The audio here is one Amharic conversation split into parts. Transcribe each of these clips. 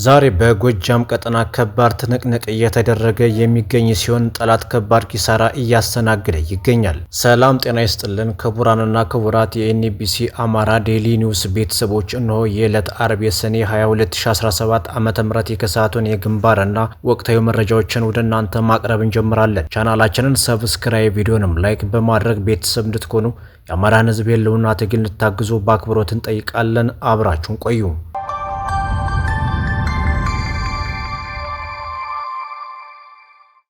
ዛሬ በጎጃም ቀጠና ከባድ ትንቅንቅ እየተደረገ የሚገኝ ሲሆን ጠላት ከባድ ኪሳራ እያስተናገደ ይገኛል። ሰላም ጤና ይስጥልን ክቡራንና ክቡራት የኤንቢሲ አማራ ዴሊ ኒውስ ቤተሰቦች፣ እነሆ የዕለት አርብ የሰኔ 22 2017 ዓ.ም የከሰዓቱን የግንባርና ወቅታዊ መረጃዎችን ወደ እናንተ ማቅረብ እንጀምራለን። ቻናላችንን ሰብስክራይብ፣ ቪዲዮንም ላይክ በማድረግ ቤተሰብ እንድትሆኑ የአማራን ሕዝብ የህልውና ትግል እንድታግዙ በአክብሮት እንጠይቃለን። አብራችሁን ቆዩ።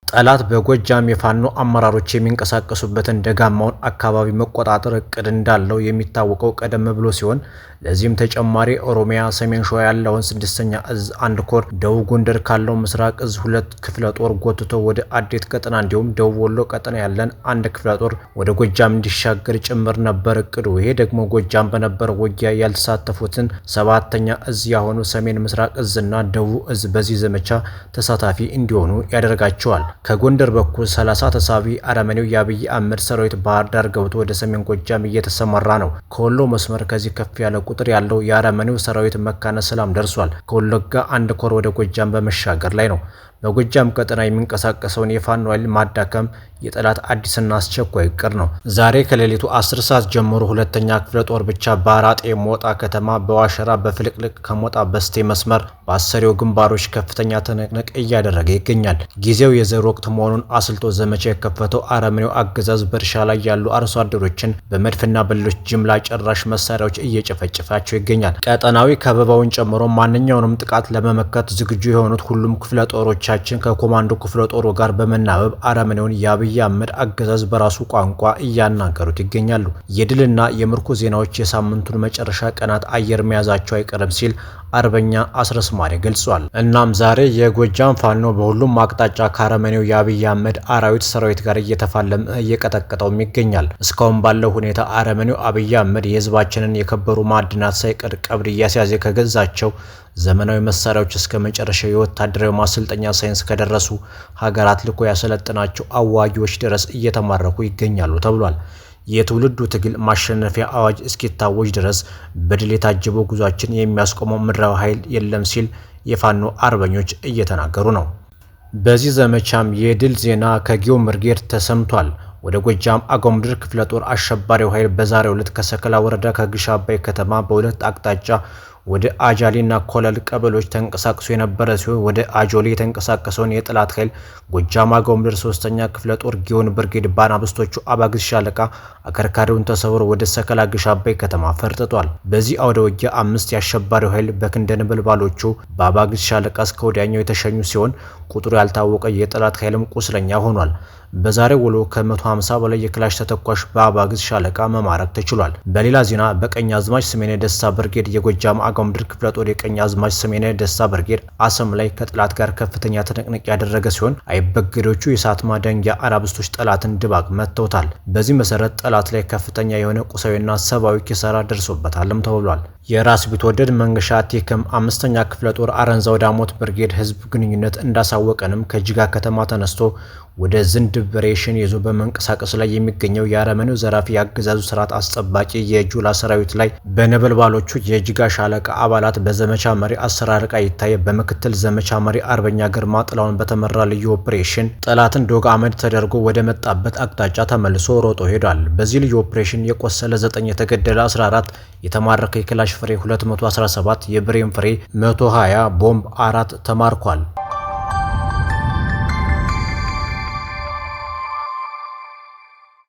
ጠላት በጎጃም የፋኖ አመራሮች የሚንቀሳቀሱበትን ደጋማውን አካባቢ መቆጣጠር እቅድ እንዳለው የሚታወቀው ቀደም ብሎ ሲሆን ለዚህም ተጨማሪ ኦሮሚያ ሰሜን ሸዋ ያለውን 6ኛ እዝ 1 ኮር፣ ደቡብ ጎንደር ካለው ምስራቅ እዝ 2 ክፍለ ጦር ጎትቶ ወደ አዴት ቀጠና እንዲሁም ደቡብ ወሎ ቀጠና ያለን 1 ክፍለ ጦር ወደ ጎጃም እንዲሻገር ጭምር ነበር እቅዱ። ይሄ ደግሞ ጎጃም በነበረው ውጊያ ያልተሳተፉትን 7ኛ እዝ ያሆኑ ሰሜን ምስራቅ እዝና ደቡብ እዝ በዚህ ዘመቻ ተሳታፊ እንዲሆኑ ያደርጋቸዋል። ከጎንደር በኩል 30 ተሳቢ አረመኔው የአብይ አህመድ ሰራዊት ባህር ዳር ገብቶ ወደ ሰሜን ጎጃም እየተሰማራ ነው። ከወሎ መስመር ከዚህ ከፍ ያለ ቁጥር ያለው የአረመኔው ሰራዊት መካነ ሰላም ደርሷል። ከወለጋ 1 ኮር ወደ ጎጃም በመሻገር ላይ ነው። በጎጃም ቀጠና የሚንቀሳቀሰውን የፋኖ ኃይል ማዳከም የጠላት አዲስና አስቸኳይ እቅድ ነው። ዛሬ ከሌሊቱ 10 ሰዓት ጀምሮ 2ኛ ክፍለ ጦር ብቻ በአራጤ ሞጣ ከተማ፣ በዋሸራ፣ በፍልቅልቅ ከሞጣ በስቴ መስመር በአሰሪው ግንባሮች ከፍተኛ ትንቅንቅ እያደረገ ይገኛል። ጊዜው የዘር ወቅት መሆኑን አስልቶ ዘመቻ የከፈተው አረመኔው አገዛዝ በእርሻ ላይ ያሉ አርሶ አደሮችን በመድፍና በሌሎች ጅምላ ጨራሽ መሳሪያዎች እየጨፈጨፋቸው ይገኛል። ቀጠናዊ ከበባውን ጨምሮ ማንኛውንም ጥቃት ለመመከት ዝግጁ የሆኑት ሁሉም ክፍለ ጦሮች ከኮማንዶ ክፍለ ጦሩ ጋር በመናበብ አረመኔውን የአብይ አህመድ አገዛዝ በራሱ ቋንቋ እያናገሩት ይገኛሉ። የድልና የምርኮ ዜናዎች የሳምንቱን መጨረሻ ቀናት አየር መያዛቸው አይቀርም ሲል አርበኛ አስረስ ማሬ ገልጿል። እናም ዛሬ የጎጃም ፋኖ በሁሉም አቅጣጫ ከአረመኔው የአብይ አህመድ አራዊት ሰራዊት ጋር እየተፋለመ እየቀጠቀጠውም ይገኛል። እስካሁን ባለው ሁኔታ አረመኔው አብይ አህመድ የህዝባችንን የከበሩ ማዕድናት ሳይቀር ቀብድ እያስያዘ ከገዛቸው ዘመናዊ መሳሪያዎች እስከ መጨረሻው የወታደራዊ ማሰልጠኛ ሳይንስ ከደረሱ ሀገራት ልኮ ያሰለጥናቸው አዋጊዎች ድረስ እየተማረኩ ይገኛሉ ተብሏል። የትውልዱ ትግል ማሸነፊያ አዋጅ እስኪታወጅ ድረስ በድል የታጀበው ጉዟችን የሚያስቆመው ምድራዊ ኃይል የለም ሲል የፋኖ አርበኞች እየተናገሩ ነው። በዚህ ዘመቻም የድል ዜና ከጊዮን ብርጌድ ተሰምቷል። ወደ ጎጃም አገው ምድር ክፍለ ጦር አሸባሪው ኃይል በዛሬው ዕለት ከሰከላ ወረዳ ከግሽ አባይ ከተማ በሁለት አቅጣጫ ወደ አጃሊና ኮለል ቀበሌዎች ተንቀሳቅሶ የነበረ ሲሆን ወደ አጆሊ የተንቀሳቀሰውን የጠላት ኃይል ጎጃም አገው ምድር 3ኛ ክፍለ ጦር ጊዮን ብርጌድ ባናብስቶቹ አባግዝ ሻለቃ አከርካሪውን ተሰብሮ ወደ ሰከላ ግሽ አባይ ከተማ ፈርጥጧል። በዚህ አውደ ውጊያ 5 የአሸባሪው ኃይል በክንደ ነበልባሎቹ በአባግዝ ሻለቃ እስከ ወዲያኛው የተሸኙ ሲሆን ቁጥሩ ያልታወቀ የጠላት ኃይልም ቁስለኛ ሆኗል። በዛሬው ውሎ ከ150 በላይ የክላሽ ተተኳሽ በአባግዝ ሻለቃ መማረክ ተችሏል። በሌላ ዜና በቀኝ አዝማች ሰሜነ ደስታ ብርጌድ የጎጃም አገው ምድር ክፍለ ጦር የቀኝ አዝማች ሰሜነ ደስታ ብርጌድ አሰም ላይ ከጠላት ጋር ከፍተኛ ትንቅንቅ ያደረገ ሲሆን አይበገዶቹ የእሳት ማደንጊያ አናብስቶች ጠላትን ድባቅ መተውታል። በዚህ መሰረት ጠላት ላይ ከፍተኛ የሆነ ቁሳዊና ሰብአዊ ኪሳራ ደርሶበታልም ተብሏል። የራስ ቢትወደድ መንገሻ ቴክም 5ኛ ክፍለ ጦር አረንዛው ዳሞት ብርጌድ ህዝብ ግንኙነት እንዳሳወቀንም ከጅጋ ከተማ ተነስቶ ወደ ዝንድ ብሬሽን ይዞ በመንቀሳቀስ ላይ የሚገኘው የአረመኔው ዘራፊ የአገዛዙ ስርዓት አስጠባቂ የጁላ ሰራዊት ላይ በነበልባሎቹ የጅጋ ሻለቃ አባላት በዘመቻ መሪ አሰራር ይታየ በምክትል ዘመቻ መሪ አርበኛ ግርማ ጥላውን በተመራ ልዩ ኦፕሬሽን ጠላትን ዶግ አመድ ተደርጎ ወደ መጣበት አቅጣጫ ተመልሶ ሮጦ ሄዷል። በዚህ ልዩ ኦፕሬሽን የቆሰለ 9፣ የተገደለ 14፣ የተማረከ የክላሽ ፍሬ 217፣ የብሬን ፍሬ 120፣ ቦምብ 4 ተማርኳል።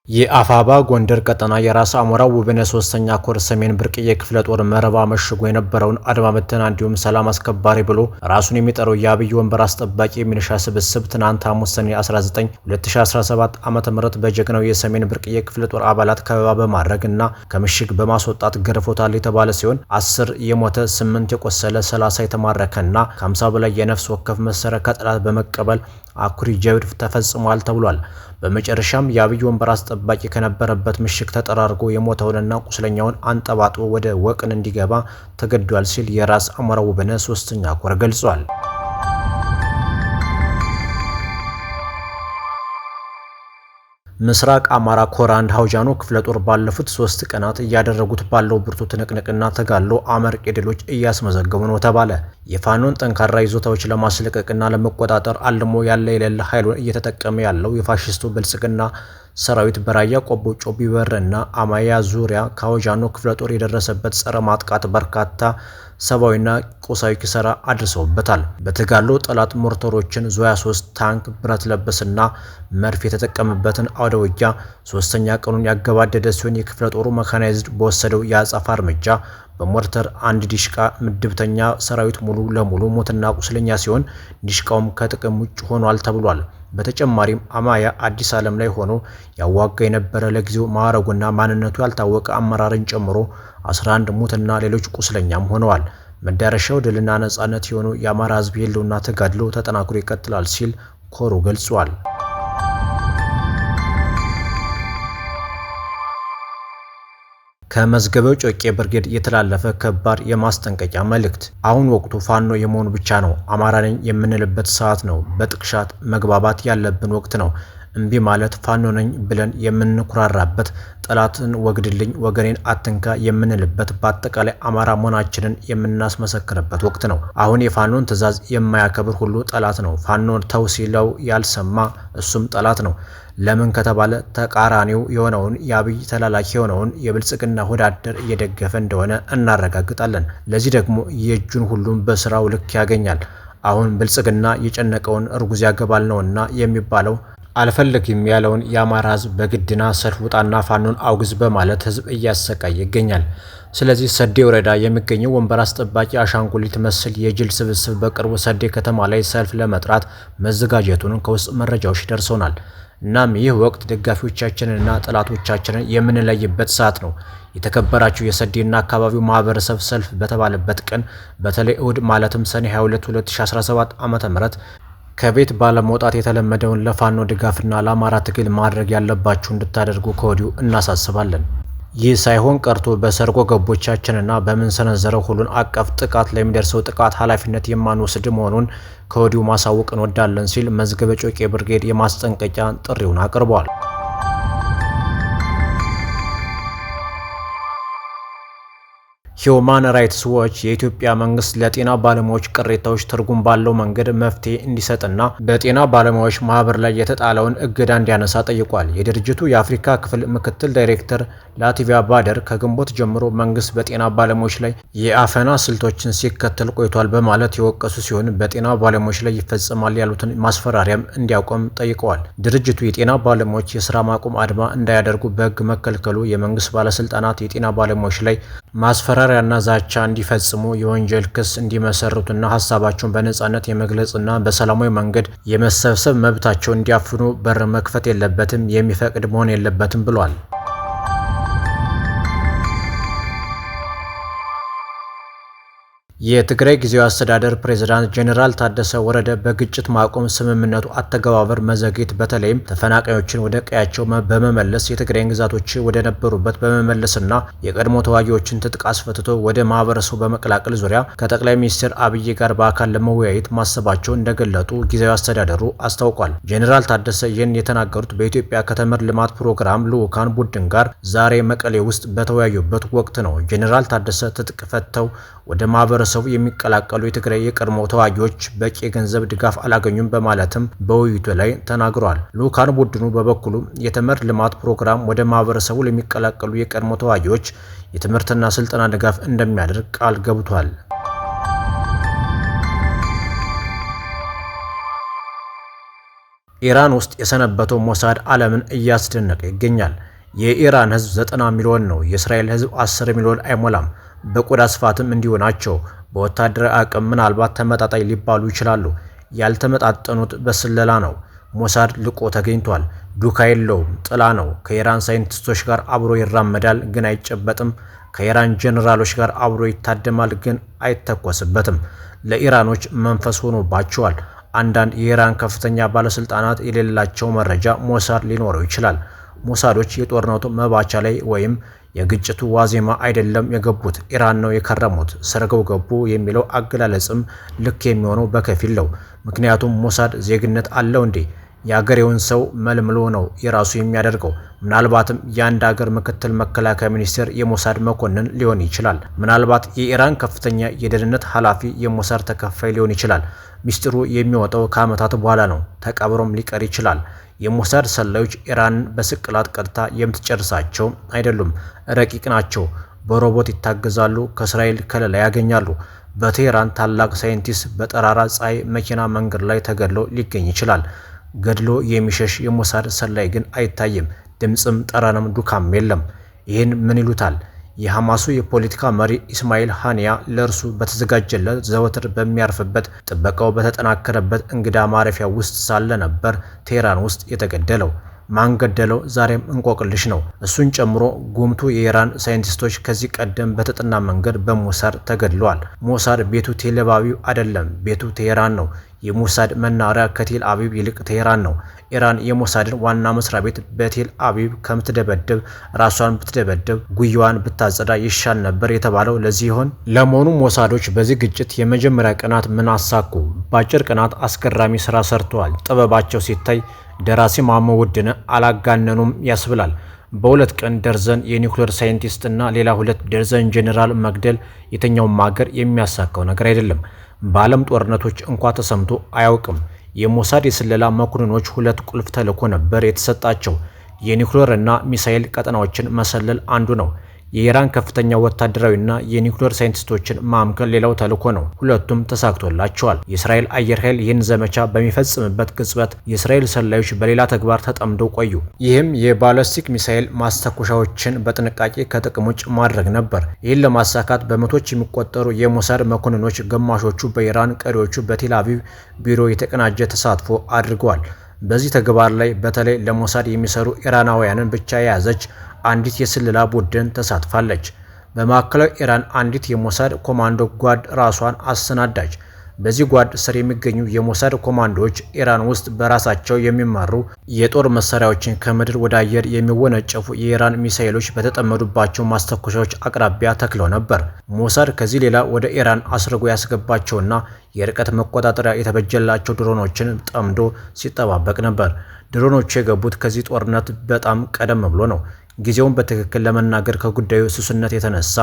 የአፋባ ጎንደር ቀጠና የራስ አሞራ ውብነ 3ኛ ኮር ሰሜን ብርቅዬ ክፍለ ጦር መረባ መሽጎ የነበረውን አድማ በተና እንዲሁም ሰላም አስከባሪ ብሎ ራሱን የሚጠራው የአብይ ወንበር አስጠባቂ የሚሊሻ ስብስብ ትናንት ሐሙስ ሰኔ 19 2017 ዓ.ም በጀግናው የሰሜን ብርቅዬ ክፍለ ጦር አባላት ከበባ በማድረግ እና ከምሽግ በማስወጣት ገርፎታል የተባለ ሲሆን 10 የሞተ 8 የቆሰለ 30 የተማረከና ከ50 በላይ የነፍስ ወከፍ መሳሪያ ከጠላት በመቀበል አኩሪ ጀብድ ተፈጽሟል ተብሏል። በመጨረሻም የአብይ ወንበር አስጠባቂ ከነበረበት ምሽግ ተጠራርጎ የሞተውንና ቁስለኛውን አንጠባጥቦ ወደ ወቅን እንዲገባ ተገዷል ሲል የራስ አሞራ ውብነ 3ኛ ኮር ገልጿል። ምስራቅ አማራ ኮር 1 ሀውጃኖ ክፍለ ጦር ባለፉት 3 ቀናት እያደረጉት ባለው ብርቱ ትንቅንቅና ተጋድሎ አመርቂ ድሎች እያስመዘገቡ ነው ተባለ። የፋኖን ጠንካራ ይዞታዎች ለማስለቀቅና ለመቆጣጠር አልሞ ያለ የሌለ ኃይሉን እየተጠቀመ ያለው የፋሽስቱ ብልጽግና ሰራዊት በራያ ቆቦ ጮቢ በርና አማያ ዙሪያ ከሀውጃኖ ክፍለ ጦር የደረሰበት ጸረ ማጥቃት በርካታ ሰብአዊና ቁሳዊ ኪሳራ አድርሰውበታል። በተጋድሎ ጠላት ሞርተሮችን፣ ዙ 23 ታንክ፣ ብረት ለበስና መርፍ የተጠቀመበትን አውደ ውጊያ 3ኛ ቀኑን ያገባደደ ሲሆን የክፍለ ጦሩ መካናይዝድ በወሰደው የአጸፋ እርምጃ በሞርተር 1 ዲሽቃ ምድብተኛ ሰራዊት ሙሉ ለሙሉ ሞትና ቁስለኛ ሲሆን ዲሽቃውም ከጥቅም ውጭ ሆኗል ተብሏል። በተጨማሪም አማያ አዲስ ዓለም ላይ ሆኖ ያዋጋ የነበረ ለጊዜው ማዕረጉና ማንነቱ ያልታወቀ አመራርን ጨምሮ 11 ሙትና ሌሎች ቁስለኛም ሆነዋል። መዳረሻው ድልና ነጻነት የሆነው የአማራ ሕዝብ የህልውና ተጋድሎ ተጠናክሮ ይቀጥላል ሲል ኮሩ ገልጿል። ከመዝገበው ጮቄ ብርጌድ የተላለፈ ከባድ የማስጠንቀቂያ መልእክት። አሁን ወቅቱ ፋኖ የመሆኑ ብቻ ነው። አማራ ነኝ የምንልበት ሰዓት ነው። በጥቅሻት መግባባት ያለብን ወቅት ነው። እምቢ ማለት ፋኖ ነኝ ብለን የምንኩራራበት፣ ጠላትን ወግድልኝ ወገኔን አትንካ የምንልበት፣ በአጠቃላይ አማራ መሆናችንን የምናስመሰክርበት ወቅት ነው። አሁን የፋኖን ትዕዛዝ የማያከብር ሁሉ ጠላት ነው። ፋኖን ተው ሲለው ያልሰማ እሱም ጠላት ነው። ለምን ከተባለ ተቃራኒው የሆነውን የአብይ ተላላኪ የሆነውን የብልጽግና ወዳደር እየደገፈ እንደሆነ እናረጋግጣለን። ለዚህ ደግሞ የእጁን ሁሉም በስራው ልክ ያገኛል። አሁን ብልጽግና የጨነቀውን እርጉዝ ያገባል ነውና የሚባለው አልፈልግም ያለውን የአማራ ሕዝብ በግድና ሰልፍ ውጣና ፋኖን አውግዝ በማለት ሕዝብ እያሰቃየ ይገኛል። ስለዚህ ሰዴ ወረዳ የሚገኘው ወንበር አስጠባቂ አሻንጉሊት መስል የጅል ስብስብ በቅርቡ ሰዴ ከተማ ላይ ሰልፍ ለመጥራት መዘጋጀቱን ከውስጥ መረጃዎች ደርሰውናል። እናም ይህ ወቅት ደጋፊዎቻችንንና ጠላቶቻችንን የምንለይበት ሰዓት ነው። የተከበራችሁ የሰዴና አካባቢው ማህበረሰብ ሰልፍ በተባለበት ቀን በተለይ እሁድ ማለትም ሰኔ 22 2017 ዓ.ም ከቤት ባለመውጣት የተለመደውን ለፋኖ ድጋፍና ለአማራ ትግል ማድረግ ያለባችሁ እንድታደርጉ ከወዲሁ እናሳስባለን። ይህ ሳይሆን ቀርቶ በሰርጎ ገቦቻችንና በምንሰነዘረው ሁሉን አቀፍ ጥቃት ለሚደርሰው ጥቃት ኃላፊነት የማንወስድ መሆኑን ከወዲሁ ማሳወቅ እንወዳለን ሲል መዝገበ ጮቄ ብርጌድ የማስጠንቀቂያ ጥሪውን አቅርቧል። ሂዩማን ራይትስ ዎች የኢትዮጵያ መንግስት ለጤና ባለሙያዎች ቅሬታዎች ትርጉም ባለው መንገድ መፍትሄ እንዲሰጥና በጤና ባለሙያዎች ማህበር ላይ የተጣለውን እገዳ እንዲያነሳ ጠይቋል። የድርጅቱ የአፍሪካ ክፍል ምክትል ዳይሬክተር ላቲቪያ ባደር ከግንቦት ጀምሮ መንግስት በጤና ባለሙያዎች ላይ የአፈና ስልቶችን ሲከተል ቆይቷል በማለት የወቀሱ ሲሆን በጤና ባለሙያዎች ላይ ይፈጸማል ያሉትን ማስፈራሪያም እንዲያቆም ጠይቀዋል። ድርጅቱ የጤና ባለሙያዎች የስራ ማቆም አድማ እንዳያደርጉ በህግ መከልከሉ የመንግስት ባለስልጣናት የጤና ባለሙያዎች ላይ ማስፈራሪያና ዛቻ እንዲፈጽሙ የወንጀል ክስ እንዲመሰርቱና ሀሳባቸውን በነጻነት የመግለጽና በሰላማዊ መንገድ የመሰብሰብ መብታቸውን እንዲያፍኑ በር መክፈት የለበትም፣ የሚፈቅድ መሆን የለበትም ብሏል። የትግራይ ጊዜያዊ አስተዳደር ፕሬዝዳንት ጄኔራል ታደሰ ወረደ በግጭት ማቆም ስምምነቱ አተገባበር መዘግየት በተለይም ተፈናቃዮችን ወደ ቀያቸው በመመለስ የትግራይን ግዛቶች ወደ ነበሩበት በመመለስና የቀድሞ ተዋጊዎችን ትጥቅ አስፈትቶ ወደ ማህበረሰቡ በመቀላቀል ዙሪያ ከጠቅላይ ሚኒስትር አብይ ጋር በአካል ለመወያየት ማሰባቸው እንደገለጡ ጊዜያዊ አስተዳደሩ አስታውቋል። ጄኔራል ታደሰ ይህን የተናገሩት በኢትዮጵያ ከተመድ ልማት ፕሮግራም ልዑካን ቡድን ጋር ዛሬ መቀሌ ውስጥ በተወያዩበት ወቅት ነው። ጄኔራል ታደሰ ትጥቅ ፈተው ወደ ማህበረሰቡ የሚቀላቀሉ የትግራይ የቀድሞ ተዋጊዎች በቂ የገንዘብ ድጋፍ አላገኙም በማለትም በውይይቱ ላይ ተናግሯል። ልዑካን ቡድኑ በበኩሉ የተመድ ልማት ፕሮግራም ወደ ማህበረሰቡ ለሚቀላቀሉ የቀድሞ ተዋጊዎች የትምህርትና ስልጠና ድጋፍ እንደሚያደርግ ቃል ገብቷል። ኢራን ውስጥ የሰነበተው ሞሳድ ዓለምን እያስደነቀ ይገኛል። የኢራን ህዝብ 90 ሚሊዮን ነው። የእስራኤል ህዝብ 10 ሚሊዮን አይሞላም። በቆዳ ስፋትም እንዲሁ ናቸው። በወታደራዊ አቅም ምናልባት ተመጣጣኝ ሊባሉ ይችላሉ። ያልተመጣጠኑት በስለላ ነው። ሞሳድ ልቆ ተገኝቷል። ዱካ የለውም፣ ጥላ ነው። ከኢራን ሳይንቲስቶች ጋር አብሮ ይራመዳል፣ ግን አይጨበጥም። ከኢራን ጀነራሎች ጋር አብሮ ይታደማል፣ ግን አይተኮስበትም። ለኢራኖች መንፈስ ሆኖባቸዋል። አንዳንድ የኢራን ከፍተኛ ባለስልጣናት የሌላቸው መረጃ ሞሳድ ሊኖረው ይችላል። ሞሳዶች የጦርነቱ መባቻ ላይ ወይም የግጭቱ ዋዜማ አይደለም የገቡት፣ ኢራን ነው የከረሙት። ሰርገው ገቡ የሚለው አገላለጽም ልክ የሚሆነው በከፊል ነው። ምክንያቱም ሞሳድ ዜግነት አለው እንዴ? የአገሬውን ሰው መልምሎ ነው የራሱ የሚያደርገው። ምናልባትም የአንድ ሀገር ምክትል መከላከያ ሚኒስቴር የሞሳድ መኮንን ሊሆን ይችላል። ምናልባት የኢራን ከፍተኛ የደህንነት ኃላፊ የሞሳድ ተከፋይ ሊሆን ይችላል። ሚስጥሩ የሚወጣው ከዓመታት በኋላ ነው። ተቀብሮም ሊቀር ይችላል። የሞሳድ ሰላዮች ኢራንን በስቅላት ቀጥታ የምትጨርሳቸው አይደሉም። ረቂቅ ናቸው። በሮቦት ይታገዛሉ። ከእስራኤል ከለላ ያገኛሉ። በቴህራን ታላቅ ሳይንቲስት በጠራራ ፀሐይ መኪና መንገድ ላይ ተገድሎ ሊገኝ ይችላል። ገድሎ የሚሸሽ የሞሳድ ሰላይ ግን አይታይም። ድምፅም ጠረንም ዱካም የለም። ይህን ምን ይሉታል? የሐማሱ የፖለቲካ መሪ ኢስማኤል ሃኒያ ለእርሱ በተዘጋጀለት ዘወትር በሚያርፍበት ጥበቃው በተጠናከረበት እንግዳ ማረፊያ ውስጥ ሳለ ነበር ቴህራን ውስጥ የተገደለው። ማን ገደለው? ዛሬም እንቆቅልሽ ነው። እሱን ጨምሮ ጉምቱ የኢራን ሳይንቲስቶች ከዚህ ቀደም በተጠና መንገድ በሞሳድ ተገድለዋል። ሞሳድ ቤቱ ቴል አቪቭ አይደለም፣ ቤቱ ቴህራን ነው። የሞሳድ መናኸሪያ ከቴል አቪቭ ይልቅ ቴህራን ነው። ኢራን የሞሳድን ዋና መስሪያ ቤት በቴል አቪቭ ከምትደበድብ ራሷን ብትደበድብ ጉያዋን ብታጸዳ ይሻል ነበር የተባለው ለዚህ ይሆን? ለመሆኑ ሞሳዶች በዚህ ግጭት የመጀመሪያ ቀናት ምን አሳኩ? በአጭር ቀናት አስገራሚ ስራ ሰርተዋል። ጥበባቸው ሲታይ ደራሲ ማሞ ውድነህ አላጋነኑም ያስብላል። በሁለት ቀን ደርዘን የኒውክሌር ሳይንቲስት እና ሌላ 2 ደርዘን ጄኔራል መግደል የትኛውም ሀገር የሚያሳካው ነገር አይደለም። በዓለም ጦርነቶች እንኳ ተሰምቶ አያውቅም። የሞሳድ የስለላ መኮንኖች 2 ቁልፍ ተልዕኮ ነበር የተሰጣቸው። የኒውክሌር እና ሚሳኤል ቀጠናዎችን መሰለል አንዱ ነው። የኢራን ከፍተኛ ወታደራዊና የኒውክሌር ሳይንቲስቶችን ማምከን ሌላው ተልዕኮ ነው። ሁለቱም ተሳክቶላቸዋል። የእስራኤል አየር ኃይል ይህን ዘመቻ በሚፈጽምበት ቅጽበት የእስራኤል ሰላዮች በሌላ ተግባር ተጠምደው ቆዩ። ይህም የባለስቲክ ሚሳኤል ማስተኮሻዎችን በጥንቃቄ ከጥቅም ውጭ ማድረግ ነበር። ይህን ለማሳካት በመቶች የሚቆጠሩ የሞሳድ መኮንኖች፣ ግማሾቹ በኢራን ቀሪዎቹ በቴል አቪቭ ቢሮ የተቀናጀ ተሳትፎ አድርገዋል። በዚህ ተግባር ላይ በተለይ ለሞሳድ የሚሰሩ ኢራናውያንን ብቻ የያዘች አንዲት የስለላ ቡድን ተሳትፋለች። በማዕከላዊ ኢራን አንዲት የሞሳድ ኮማንዶ ጓድ ራሷን አሰናዳች። በዚህ ጓድ ስር የሚገኙ የሞሳድ ኮማንዶዎች ኢራን ውስጥ በራሳቸው የሚመሩ የጦር መሳሪያዎችን ከምድር ወደ አየር የሚወነጨፉ የኢራን ሚሳኤሎች በተጠመዱባቸው ማስተኮሻዎች አቅራቢያ ተክለው ነበር። ሞሳድ ከዚህ ሌላ ወደ ኢራን አስርጎ ያስገባቸውና የርቀት መቆጣጠሪያ የተበጀላቸው ድሮኖችን ጠምዶ ሲጠባበቅ ነበር። ድሮኖቹ የገቡት ከዚህ ጦርነት በጣም ቀደም ብሎ ነው። ጊዜውን በትክክል ለመናገር ከጉዳዩ ስሱነት የተነሳ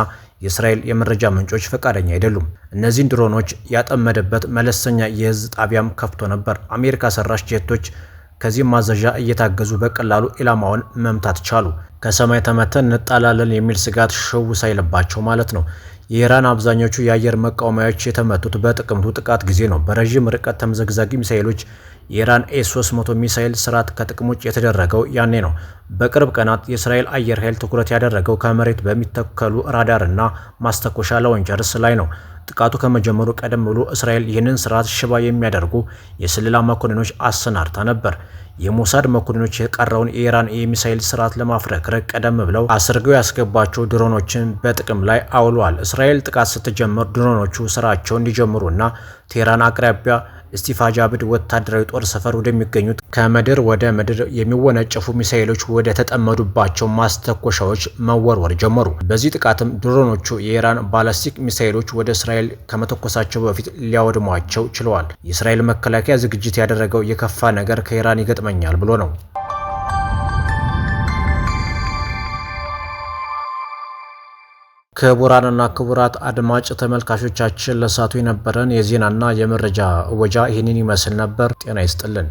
የእስራኤል የመረጃ ምንጮች ፈቃደኛ አይደሉም። እነዚህን ድሮኖች ያጠመደበት መለስተኛ የህዝብ ጣቢያም ከፍቶ ነበር። አሜሪካ ሰራሽ ጄቶች ከዚህ ማዘዣ እየታገዙ በቀላሉ ኢላማውን መምታት ቻሉ። ከሰማይ ተመተን እንጣላለን የሚል ስጋት ሽው ሳይለባቸው ማለት ነው። የኢራን አብዛኞቹ የአየር መቃወሚያዎች የተመቱት በጥቅምቱ ጥቃት ጊዜ ነው። በረዥም ርቀት ተምዘግዛጊ ሚሳኤሎች የኢራን ኤስ-300 ሚሳኤል ስርዓት ከጥቅም ውጭ የተደረገው ያኔ ነው። በቅርብ ቀናት የእስራኤል አየር ኃይል ትኩረት ያደረገው ከመሬት በሚተከሉ ራዳርና ማስተኮሻ ላውንቸርስ ላይ ነው። ጥቃቱ ከመጀመሩ ቀደም ብሎ እስራኤል ይህንን ስርዓት ሽባ የሚያደርጉ የስለላ መኮንኖች አሰናድታ ነበር። የሞሳድ መኮንኖች የቀረውን የኢራን የሚሳኤል ስርዓት ለማፍረክረክ ቀደም ብለው አስርገው ያስገባቸው ድሮኖችን በጥቅም ላይ አውለዋል። እስራኤል ጥቃት ስትጀምር ድሮኖቹ ስራቸውን እንዲጀምሩና ቴህራን አቅራቢያ እስቲፋጃብድ ወታደራዊ ጦር ሰፈር ወደሚገኙት ከምድር ወደ ምድር የሚወነጨፉ ሚሳኤሎች ወደ ተጠመዱባቸው ማስተኮሻዎች መወርወር ጀመሩ። በዚህ ጥቃትም ድሮኖቹ የኢራን ባላስቲክ ሚሳኤሎች ወደ እስራኤል ከመተኮሳቸው በፊት ሊያወድሟቸው ችለዋል። የእስራኤል መከላከያ ዝግጅት ያደረገው የከፋ ነገር ከኢራን ይገጥመኛል ብሎ ነው። ክቡራንና ክቡራት አድማጭ ተመልካቾቻችን ለሰዓቱ የነበረን የዜናና የመረጃ እወጃ ይህንን ይመስል ነበር። ጤና ይስጥልን።